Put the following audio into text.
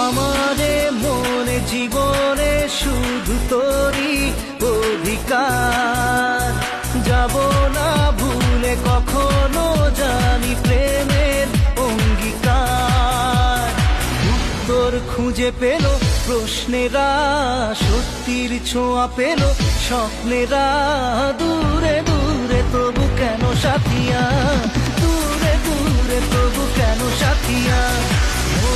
আমারে মনে জীবনে শুধু তোরই অধিকার, যাব না ভুলে কখনো জানি প্রেমের অঙ্গীকার। উত্তর খুঁজে পেল প্রশ্নেরা, সত্যির ছোঁয়া পেল স্বপ্নেরা, দূরে দূরে তবু কেন সাথিয়া, দূরে দূরে তবু কেন সাথিয়া। ও